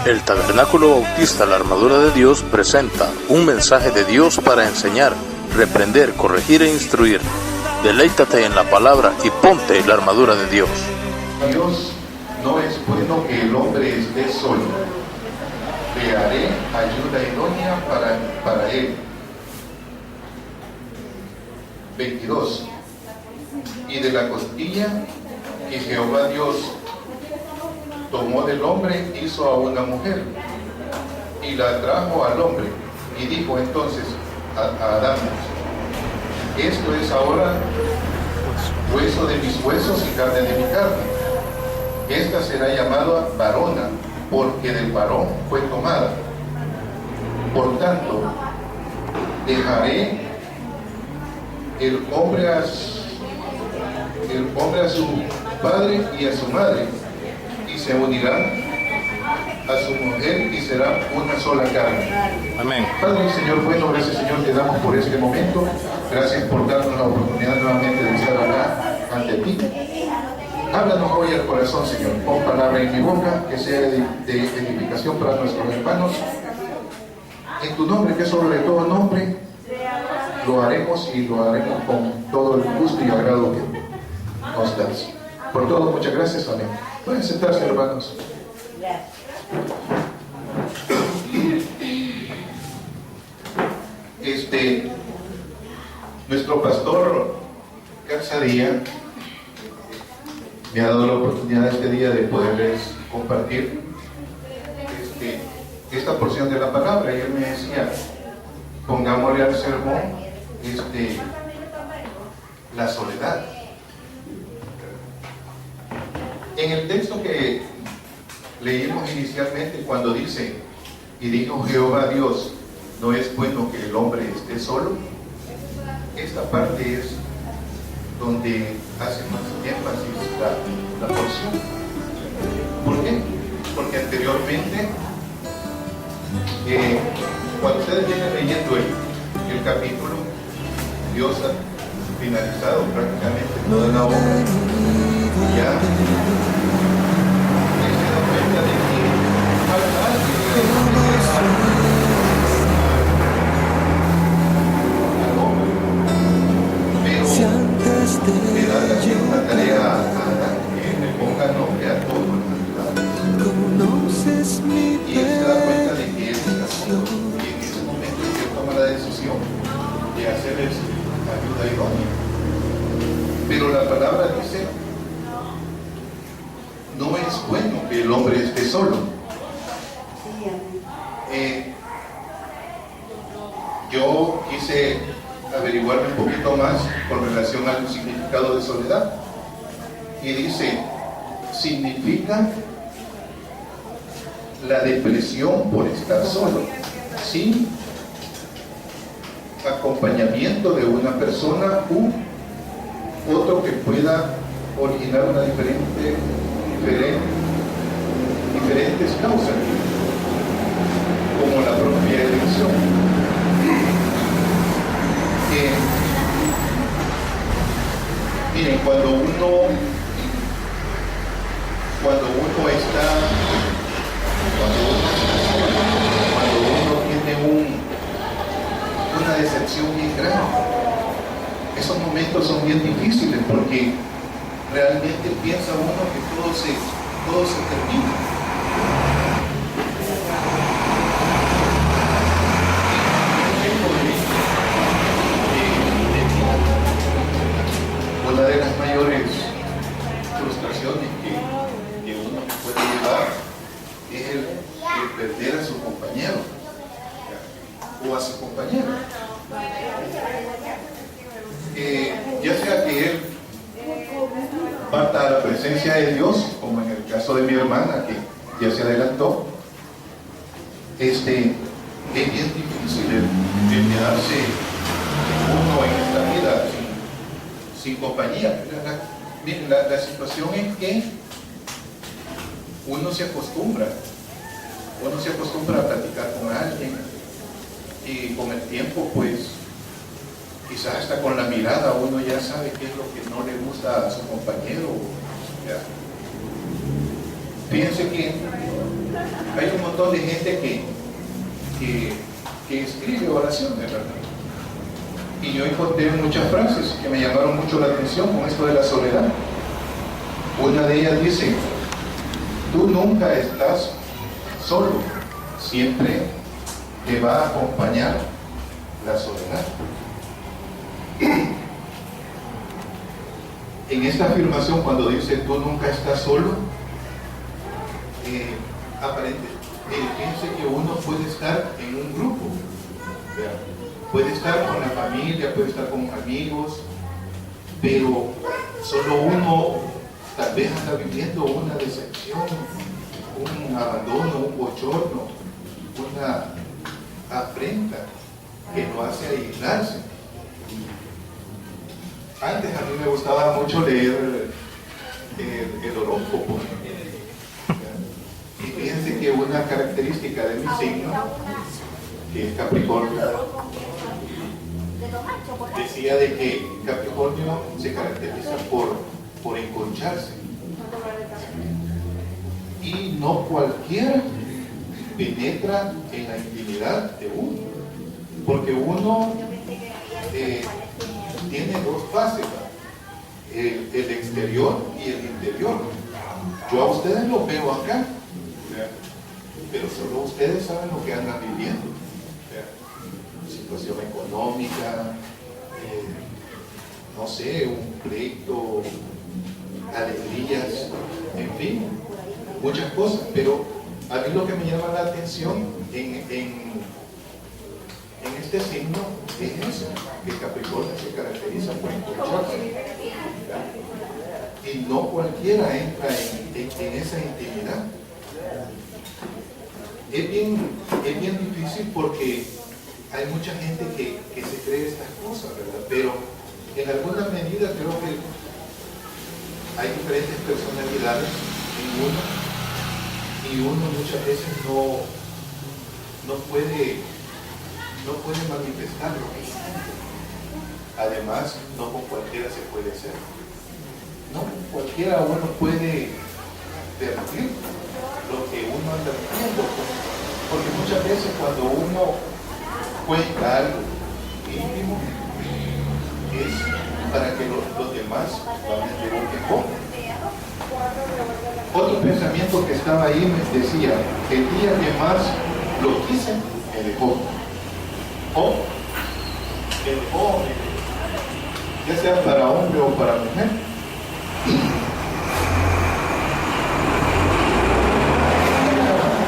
El Tabernáculo Bautista La Armadura de Dios presenta un mensaje de Dios para enseñar, reprender, corregir e instruir. Deleítate en la palabra y ponte la armadura de Dios. Dios no es bueno que el hombre esté solo. Le haré ayuda idónea para él. 22. Y de la costilla que Jehová Dios tomó del hombre, hizo a una mujer y la trajo al hombre, y dijo entonces a Adán: esto es ahora hueso de mis huesos y carne de mi carne. Esta será llamada varona, porque del varón fue tomada. Por tanto, dejaré el hombre a su padre y a su madre, y se unirán a su mujer y será una sola carne. Amén. Padre y Señor bueno, gracias Señor, te damos por este momento. Gracias por darnos la oportunidad nuevamente de estar acá ante ti. Háblanos hoy al corazón, Señor. Pon palabra en mi boca que sea de edificación para nuestros hermanos. En tu nombre, que es sobre todo nombre, lo haremos y lo haremos con todo el gusto y agrado que nos das. Por todo, muchas gracias. Amén. Pueden sentarse, hermanos. Nuestro pastor Carzadía me ha dado la oportunidad este día de poderles compartir esta porción de la palabra, y él me decía: pongámosle al sermón la soledad. En el texto que leímos inicialmente, cuando dice: y dijo Jehová Dios, no es bueno que el hombre esté solo, esta parte es donde hace más énfasis la porción. ¿Por qué? Porque anteriormente, cuando ustedes vienen leyendo el capítulo, Dios ha finalizado prácticamente toda la obra. Ya se da cuenta de que falta alguien al hombre, pero le da también una tarea a Adán, que le ponga nombre a todo el mundo. Y él se da cuenta de que él está solo, y en ese momento él toma la decisión de hacerles ayuda idónea. Pero la palabra dice: no es bueno que el hombre esté solo. Yo quise averiguar un poquito más con relación al significado de soledad, y dice: significa la depresión por estar solo, sin acompañamiento de una persona u otro que pueda originar una diferentes causas, como la propia elección. Miren, cuando uno tiene una decepción bien grande, esos momentos son bien difíciles, porque realmente piensa uno que todo se termina. Una de las mayores frustraciones que uno puede llevar es el perder a su compañero o a su compañera. Ya sea que él parta a la presencia de Dios, como en el caso de mi hermana que ya se adelantó, es bien difícil el quedarse uno en esta vida sin compañía. La situación es que uno se acostumbra a platicar con alguien, y con el tiempo, pues quizás hasta con la mirada uno ya sabe qué es lo que no le gusta a su compañero. Ya. Fíjense que Hay un montón de gente que escribe oraciones, ¿verdad? Y yo encontré muchas frases que me llamaron mucho la atención con esto de la soledad. Una de ellas dice: tú nunca estás solo, siempre te va a acompañar la soledad. En esta afirmación, cuando dice tú nunca estás solo, piense que uno puede estar en un grupo, ¿verdad? Puede estar con la familia, puede estar con amigos, pero solo uno tal vez anda viviendo una decepción, un abandono, un bochorno, una afrenta que lo hace aislarse. Antes a mí me gustaba mucho leer el horóscopo. Y fíjense que una característica de mi signo, que es Capricornio, decía de que Capricornio se caracteriza por enconcharse. Y no cualquiera penetra en la intimidad de uno, porque uno tiene dos fases, el exterior y el interior. Yo a ustedes los veo acá, pero solo ustedes saben lo que andan viviendo. Situación económica, no sé, un pleito, alegrías, en fin, muchas cosas. Pero a mí lo que me llama la atención en este signo es eso, que Capricornio se caracteriza por enconcharse. Y no cualquiera entra en esa intimidad. Es bien difícil porque hay mucha gente que se cree estas cosas, ¿verdad? Pero en alguna medida creo que hay diferentes personalidades en uno, y uno muchas veces no puede manifestarlo. Además, no con cualquiera se puede hacer. No con cualquiera uno puede vertir lo que uno anda viviendo, porque muchas veces cuando uno cuenta algo íntimo es para que los demás realmente lo quejen. Otro pensamiento que estaba ahí me decía: el día que más lo quise, me dejó. O me dejó, ya sea para hombre o para mujer.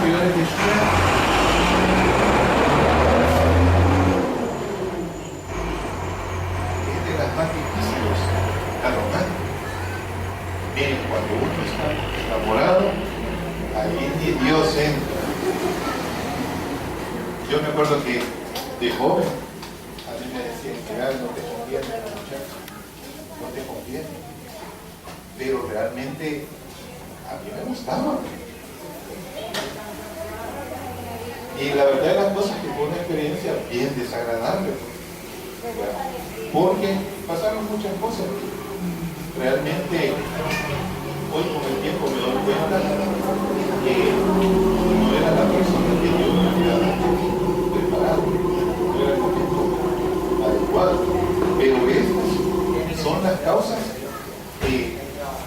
Yo les decía, es de las más difíciles, la romántica. Miren, cuando uno está enamorado, ahí ni Dios entra. Yo me acuerdo que de joven a mí me decían: mira, no te conviene, muchacho, no te conviene. Pero realmente a mí me gustaba. Y la verdad de las cosas que fue una experiencia bien desagradable, porque pasaron muchas cosas. Realmente hoy con el tiempo me doy cuenta que no era la persona que Dios me había preparado, no era el momento adecuado. Pero estas son las causas que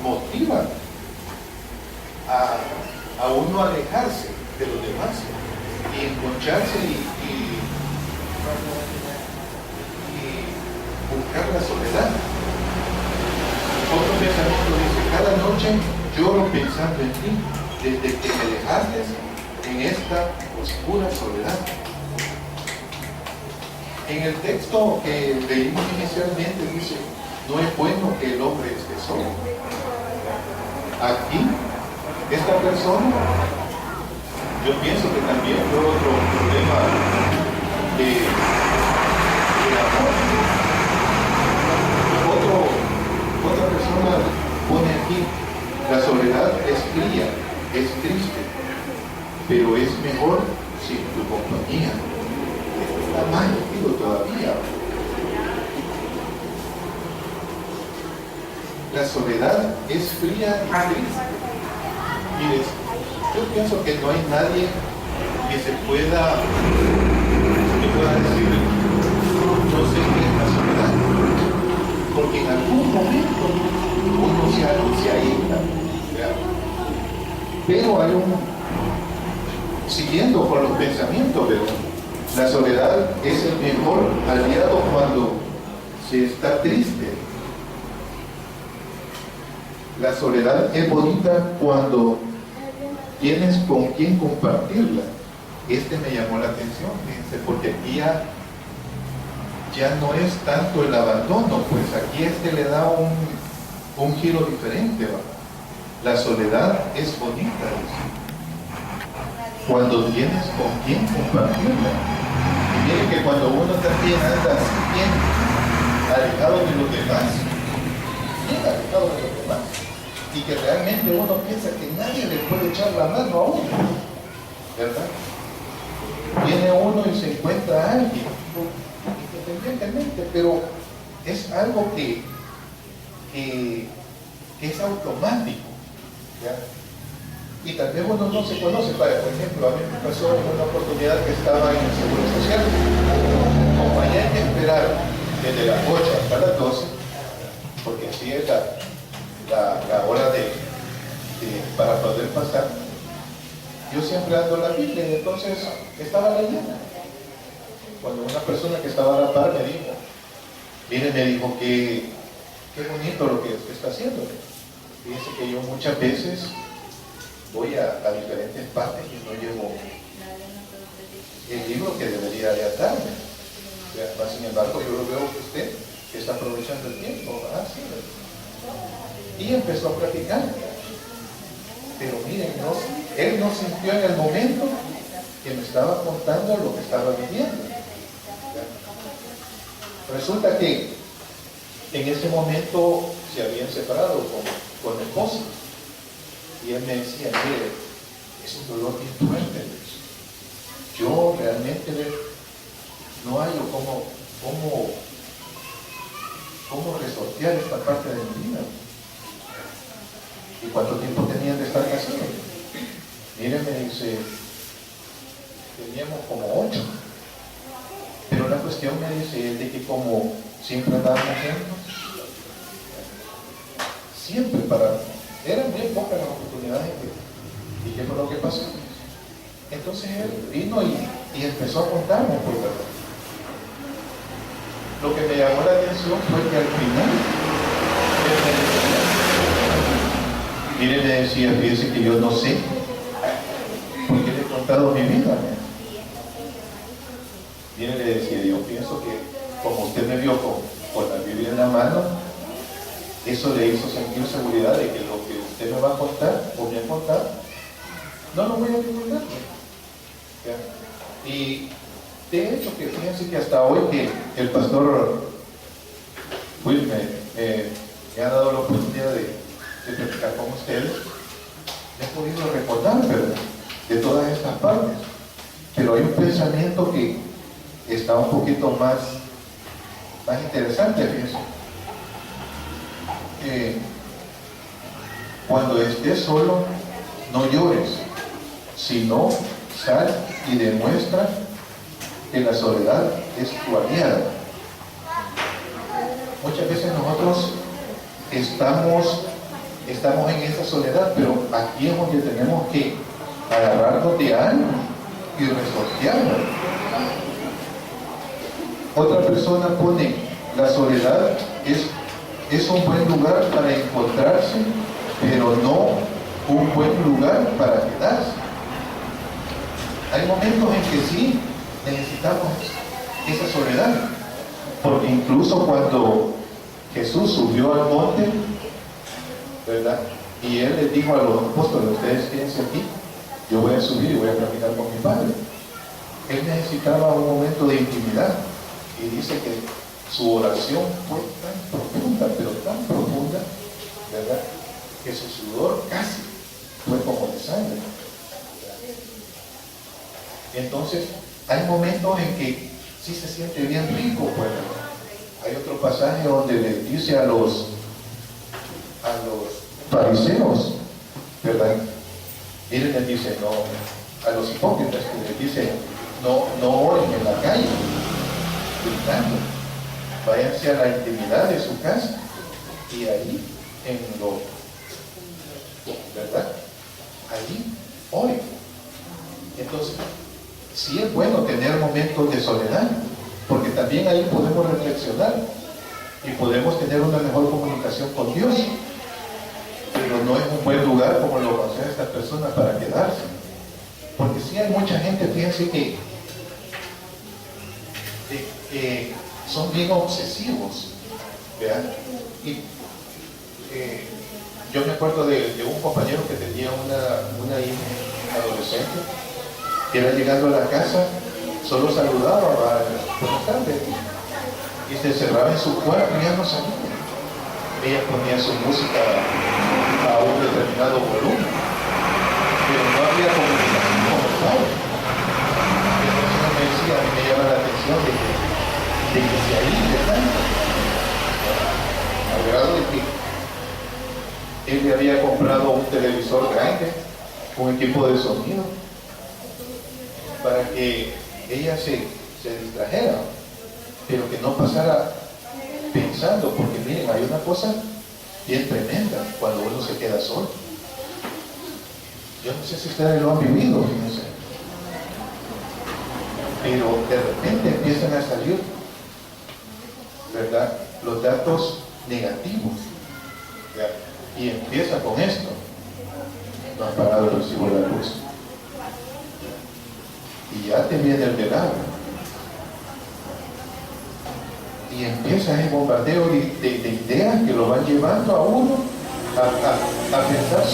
motivan a uno a alejarse de los demás y enconcharse y buscar la soledad. Otro pensamiento dice: cada noche lloro pensando en ti, desde que me dejaste en esta oscura soledad. En el texto que leímos inicialmente dice: no es bueno que el hombre esté solo. Aquí, esta persona, yo pienso que también fue otro problema de amor. Otra persona pone aquí: la soledad es fría, es triste, pero es mejor sin tu compañía. Esto está más metido todavía. La soledad es fría y triste. Mires, Yo pienso que no hay nadie que pueda decir, no sé qué es la soledad, porque en algún momento uno se aísla, ¿verdad? Pero hay siguiendo con los pensamientos, ¿verdad? La soledad es el mejor aliado cuando se está triste. La soledad es bonita cuando tienes con quién compartirla. Me llamó la atención, fíjense, porque aquí ya no es tanto el abandono, pues aquí le da un giro diferente, ¿va? La soledad es bonita, dice, cuando tienes con quién compartirla. Y miren que cuando uno también anda así bien alejado de los demás, bien alejado de los demás, y que realmente uno piensa que nadie le puede echar la mano a uno, ¿verdad? Viene uno y se encuentra a alguien, independientemente, pero es algo que es automático, ¿ya? Y tal vez uno no se conoce. Por ejemplo, a mí me pasó una oportunidad que estaba en el Seguro Social, como allá hay que esperar desde las 8 hasta las 12, porque así es la hora para poder pasar. Yo siempre ando la Biblia y entonces estaba leyendo. Cuando una persona que estaba a la par me dijo, mire, me dijo que qué bonito lo que usted está haciendo. Fíjese que yo muchas veces voy a diferentes partes y no llevo el libro que debería de atarme. Sin embargo, yo lo veo que usted que está aprovechando el tiempo. Sí, y empezó a practicar. Pero miren, él no sintió en el momento que me estaba contando lo que estaba viviendo. Resulta que en ese momento se habían separado con mi esposa. Y él me decía, mire, es un dolor bien fuerte. Yo realmente no hallo cómo resortear esta parte de mi vida. ¿Y cuánto tiempo tenían de estar casados? Miren, me dice, teníamos como 8. Pero la cuestión, me dice, es de que como siempre andábamos juntos, siempre eran bien pocas las oportunidades. ¿Y qué fue lo que pasó? Entonces él vino y empezó a contarme, pues, ¿verdad? Lo que me llamó la atención fue que al final él me decía, mire, me decía, fíjese que yo no sé por qué le he contado mi vida. Mire, le decía, yo pienso que como usted me vio con la Biblia en la mano, eso le hizo sentir seguridad de que lo que usted me va a contar o me ha contado, no lo voy a recordar. Y de hecho, que fíjense que hasta hoy que el pastor Will me ha dado la oportunidad de practicar con ustedes, he podido recordar, ¿verdad?, de todas estas partes. Pero hay un pensamiento que está un poquito más interesante, fíjense. Cuando estés solo, no llores, sino sal y demuestra que la soledad es tu aliada. Muchas veces nosotros estamos en esa soledad, pero aquí es donde tenemos que agarrarnos de algo y resortearlo. Otra persona pone, la soledad es un buen lugar para encontrarse, pero no un buen lugar para quedarse. Hay momentos en que sí necesitamos esa soledad, porque incluso cuando Jesús subió al monte, ¿verdad?, y él les dijo a los apóstoles, ustedes quédense aquí, yo voy a subir y voy a platicar con mi Padre. Él necesitaba un momento de intimidad, y dice que su oración fue tan profunda, pero tan profunda, ¿verdad?, que su sudor casi fue como de sangre. Entonces, hay momentos en que sí se siente bien rico, pues. Hay otro pasaje donde le dice a los fariseos, ¿verdad?, Miren, les dice, no, a los hipócritas que les dice, no oren en la calle, gritando, váyanse a la intimidad de su casa y ahí en lo, ¿verdad? Ahí oren. Entonces, sí es bueno tener momentos de soledad, porque también ahí podemos reflexionar y podemos tener una mejor comunicación con Dios, pero no es un buen lugar, como lo conocen estas personas, para quedarse, porque sí hay mucha gente, fíjense que son bien obsesivos, ¿verdad? Y yo me acuerdo de un compañero que tenía una hija adolescente, que era llegando a la casa, solo saludaba, buenas tardes, y se cerraba en su cuarto y ya no salía. Ella ponía su música a un determinado volumen, pero no había comunicación con el padre. Entonces me decía, a mí me llama la atención de que se aísle tanto, al grado de que él le había comprado un televisor grande, un equipo de sonido, para que ella se distrajera, pero que no pasara pensando, porque miren, hay una cosa bien tremenda cuando uno se queda solo. Yo no sé si ustedes lo han vivido, fíjense, pero de repente empiezan a salir, ¿verdad?, los datos negativos, ¿verdad? Y empieza con esto: no has pagado el recibo de la luz, y ya te viene el verano, y empieza el bombardeo de ideas que lo van llevando a uno a pensar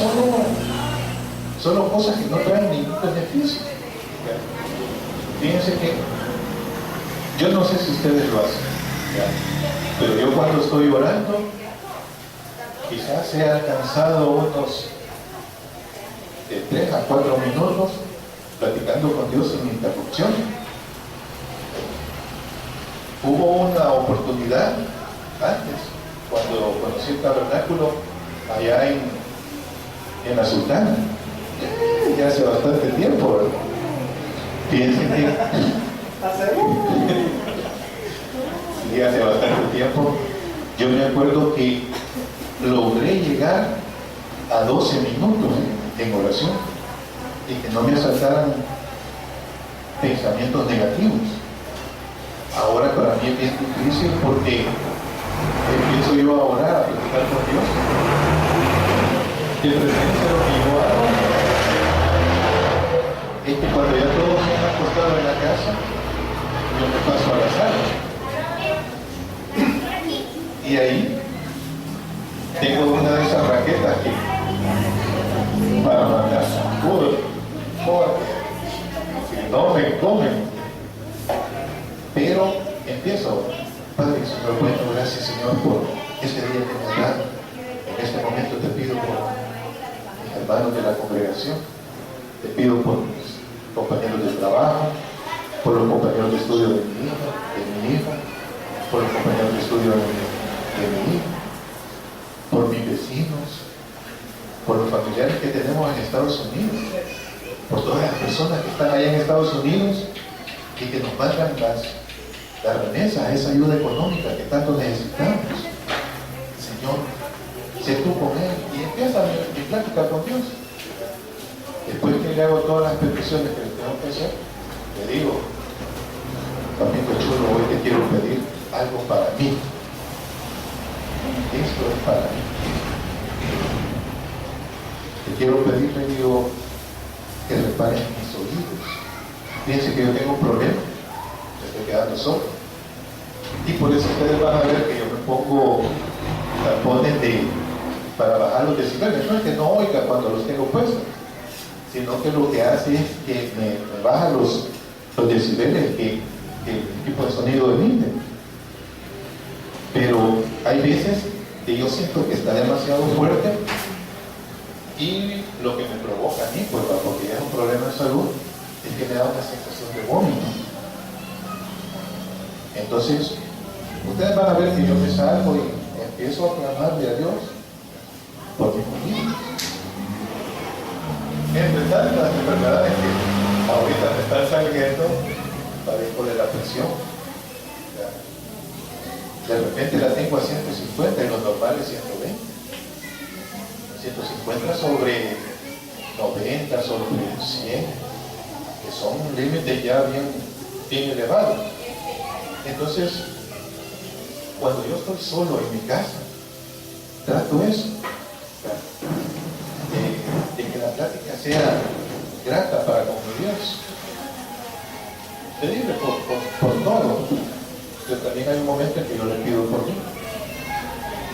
solo cosas que no traen ningún beneficio. Fíjense que yo no sé si ustedes lo hacen, ¿ya?, pero yo cuando estoy orando, quizás he alcanzado unos de 3 a 4 minutos platicando con Dios sin interrupción. Hubo una oportunidad antes, cuando conocí el tabernáculo allá en la Sultana, ya hace bastante tiempo, ¿verdad? Fíjense que sí, hace bastante tiempo. Yo me acuerdo que logré llegar a 12 minutos en oración y que no me asaltaran pensamientos negativos. Ahora para mí es bien difícil, porque empiezo yo a orar, a platicar con Dios. De preferencia, lo que yo hago es que cuando ya todos se han acostado en la casa, yo me paso a la sala. Y ahí tengo una de esas raquetas que para mandar sacudos, porque si no me comen. Pero empiezo: Padre, Señor, bueno, gracias, Señor, por este día que me has dado. En este momento te pido por mis hermanos de la congregación, te pido por mis compañeros de trabajo, por los compañeros de estudio de mi hija, por los compañeros de estudio de mi hijo, por mis vecinos, por los familiares que tenemos en Estados Unidos, por todas las personas que están allá en Estados Unidos y que nos mandan las remesas, esa ayuda económica que tanto necesitamos. Señor, sé tú con él, y empieza mi plática con Dios. Después que le hago todas las peticiones que le tengo que hacer, le digo: Papito chulo, hoy te quiero pedir algo para mí. Esto es para mí. Te quiero pedir, le digo, que repares mis oídos. Fíjense que yo tengo un problema, me estoy quedando solo. Y por eso ustedes van a ver que yo me pongo tapones para bajar los decibeles. No es que no oiga cuando los tengo puestos, sino que lo que hace es que me baja los decibeles que el equipo de sonido emite. Pero hay veces que yo siento que está demasiado fuerte, y lo que me provoca a mí, pues, porque ya es un problema de salud, es que me da una sensación de vómito. Entonces, ustedes van a ver que yo me salgo y empiezo a clamarle a Dios por mis oídos. Entre tantas enfermedades que ahorita me están saliendo, padezco de la presión. De repente la tengo a 150 y lo normal es 120. 150 sobre 90, sobre 100, que son límites ya bien elevados. Entonces, cuando yo estoy solo en mi casa, trato eso, de que la plática sea grata para con mi Dios. Pedirle por todo. Pero también hay un momento en que yo le pido por mí.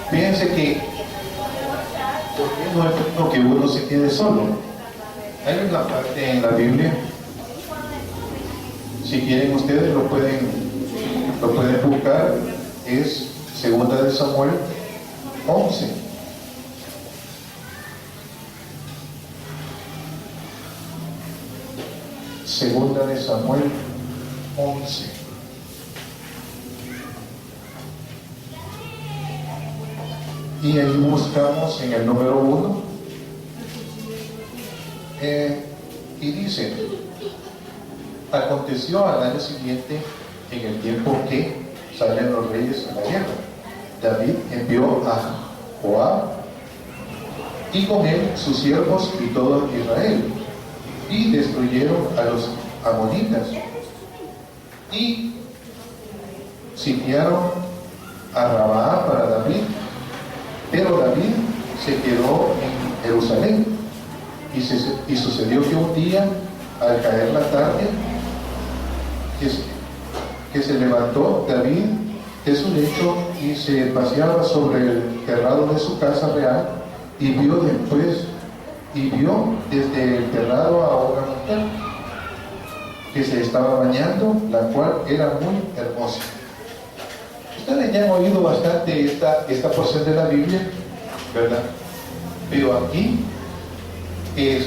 Fíjense que, ¿por qué no es bueno que uno se quede solo? Hay una parte en la Biblia, si quieren ustedes lo pueden buscar, es 2 de Samuel 11. Segunda de Samuel 11. Y ahí buscamos en el número 1. Y dice: aconteció al año siguiente, en el tiempo que salen los reyes a la guerra, David envió a Joab y con él sus siervos y todo Israel, y destruyeron a los amonitas y sitiaron a Rabá para David, pero David se quedó en Jerusalén. Y sucedió que un día, al caer la tarde, que se levantó David de su lecho y se paseaba sobre el terrado de su casa real, y vio desde el terrado a una mujer que se estaba bañando, la cual era muy hermosa. Ustedes ya han oído bastante esta porción de la Biblia, ¿verdad? Pero aquí, si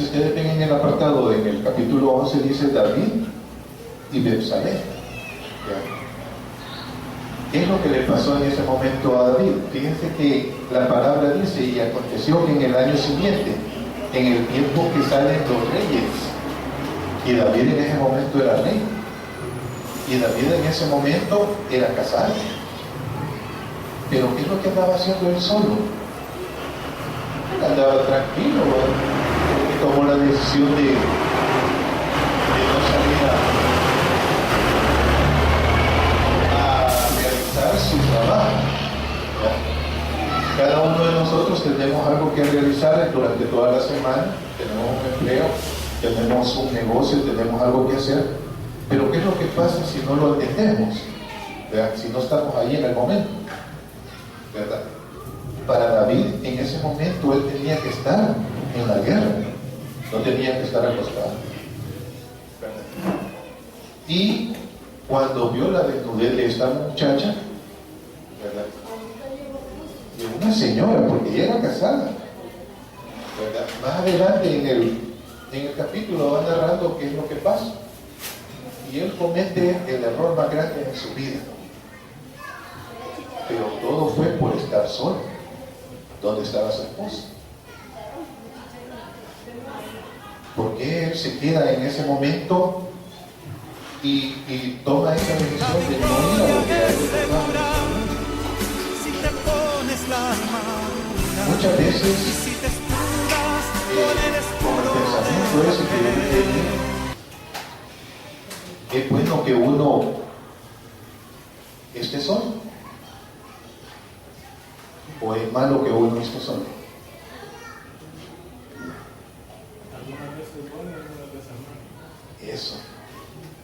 ustedes ven en el apartado, en el capítulo 11, dice David y Betsabé. ¿Qué es lo que le pasó en ese momento a David? Fíjense que la palabra dice: y aconteció que en el año siguiente, en el tiempo que salen los reyes, y David en ese momento era rey, y David en ese momento era casado. Pero ¿qué es lo que andaba haciendo él solo? Andaba tranquilo, porque tomó la decisión de no salir a realizar su trabajo. Cada uno de nosotros tenemos algo que realizar durante toda la semana. Tenemos un empleo, tenemos un negocio, tenemos algo que hacer. Pero ¿qué es lo que pasa si no lo atendemos? Si no estamos ahí en el momento, ¿verdad? Para David, en ese momento, él tenía que estar en la guerra, no tenía que estar acostado. Y cuando vio la desnudez de esta muchacha, ¿verdad?, de una señora, porque ella era casada, ¿verdad?, más adelante en el capítulo va narrando qué es lo que pasa. Y él comete el error más grande en su vida. Pero todo fue por estar solo. ¿Dónde estaba su esposa? ¿Por qué él se queda en ese momento y toma esa decisión de no ir a lo que a él le tocaba? Muchas veces, con el pensamiento ese que yo tenía, es bueno que uno esté solo. ¿O es malo que uno esté solo? Eso.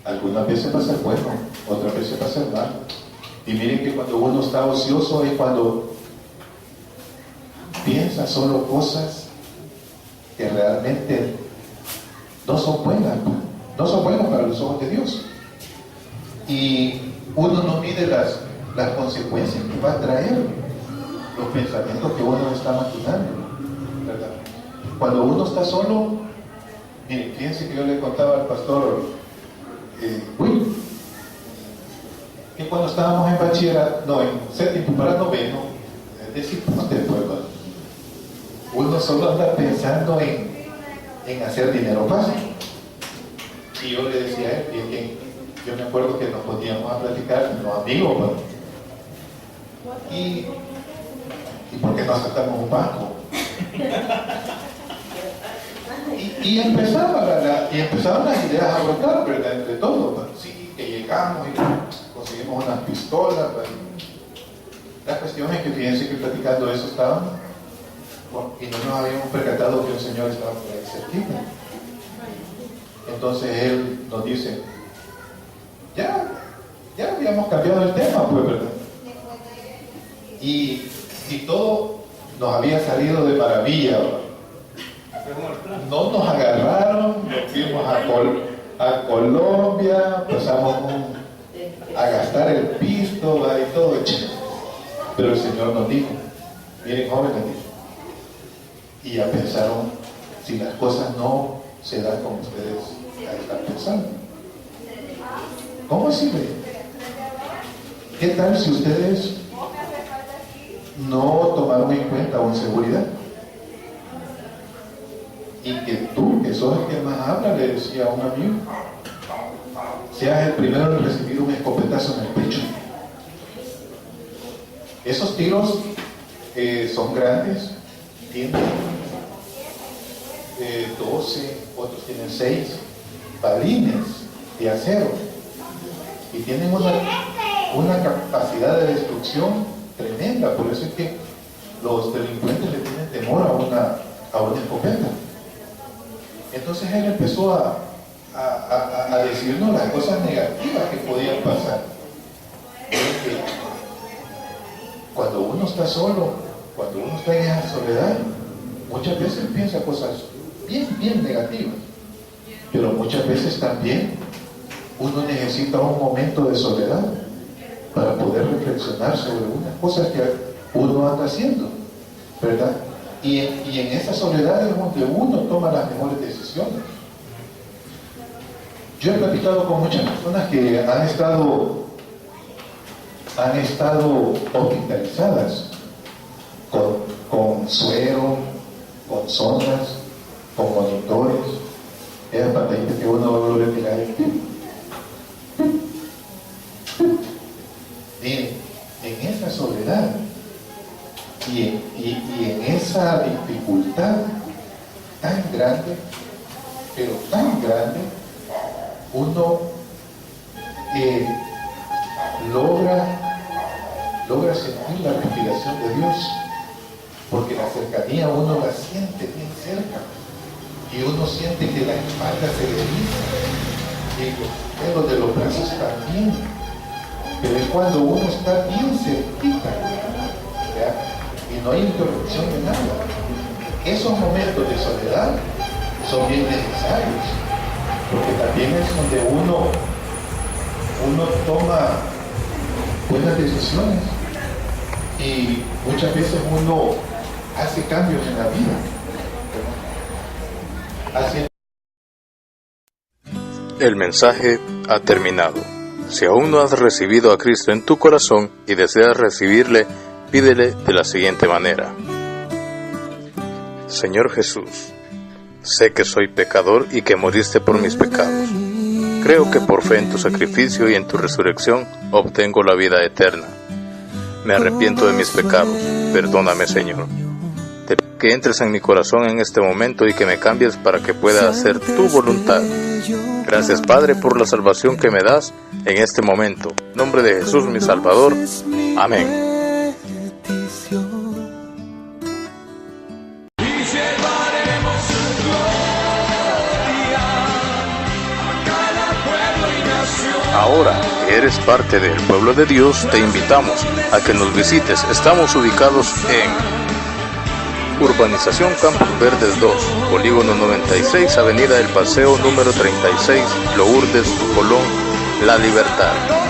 Algunas veces va a ser bueno, otras veces va a ser malo. Y miren que cuando uno está ocioso es cuando piensa solo cosas que realmente no son buenas para los ojos de Dios. Y uno no mide las consecuencias que va a traer los pensamientos que uno está maquinando, ¿verdad? Cuando uno está solo, miren, fíjense que yo le contaba al pastor que cuando estábamos en bachillerato, en séptimo para noveno, es decir, uno uno solo anda pensando en hacer dinero fácil. Y yo le decía a él, que yo me acuerdo que nos poníamos a platicar, los amigos, ¿no? ¿Y por qué no sacamos un banco? Y empezaban las ideas a brotar, ¿verdad? Entre todos, ¿no? Sí, que llegamos y conseguimos unas pistolas, ¿verdad? La cuestión es que fíjense que platicando eso estaban, bueno, y no nos habíamos percatado que el Señor estaba por ahí cerquita. Entonces Él nos dice, ya habíamos cambiado el tema, pues, ¿verdad? Y todo nos había salido de maravilla, ¿verdad? No nos agarraron, nos fuimos a Colombia, pasamos a gastar el pisto, ¿verdad? Y todo. Pero el Señor nos dijo, miren jóvenes, y ya pensaron, si las cosas no se dan como ustedes están pensando. ¿Cómo así? ¿Qué tal si ustedes no tomaron en cuenta una seguridad? Y que tú, que sos el que más habla, le decía a un amigo, seas el primero en recibir un escopetazo en el pecho. Esos tiros son grandes, tienen 12, otros tienen 6 balines de acero y tienen una capacidad de destrucción tremenda. Por eso es que los delincuentes le tienen temor a una escopeta. Entonces él empezó a decirnos las cosas negativas que podían pasar. Cuando uno está solo, cuando uno está en esa soledad, muchas veces piensa cosas bien negativas, pero muchas veces también uno necesita un momento de soledad para poder reflexionar sobre unas cosas que uno anda haciendo, ¿verdad? Y en esa soledad es donde uno toma las mejores decisiones. Yo he platicado con muchas personas que han estado hospitalizadas con suero, con sondas, con monitores, esas pantallitas que uno va a volver a tirar. Miren, en esa soledad y en esa dificultad tan grande, pero tan grande, uno logra sentir la respiración de Dios, porque la cercanía uno la siente bien cerca y uno siente que la espalda se desliza y los pelos de los brazos también, pero es cuando uno está bien cerquita, ¿ya? Y no hay interrupción de nada. Esos momentos de soledad son bien necesarios, porque también es donde uno toma buenas decisiones y muchas veces uno hace cambios en la vida. El mensaje ha terminado. Si aún no has recibido a Cristo en tu corazón y deseas recibirle, pídele de la siguiente manera: Señor Jesús, sé que soy pecador y que moriste por mis pecados. Creo que por fe en tu sacrificio y en tu resurrección obtengo la vida eterna. Me arrepiento de mis pecados. Perdóname, Señor. Te pido que entres en mi corazón en este momento y que me cambies para que pueda hacer tu voluntad. Gracias, Padre, por la salvación que me das en este momento. En nombre de Jesús, mi Salvador. Amén. Ahora que eres parte del pueblo de Dios, te invitamos a que nos visites. Estamos ubicados en Urbanización Campos Verdes 2, Polígono 96, Avenida del Paseo número 36, Lourdes, Colón, La Libertad.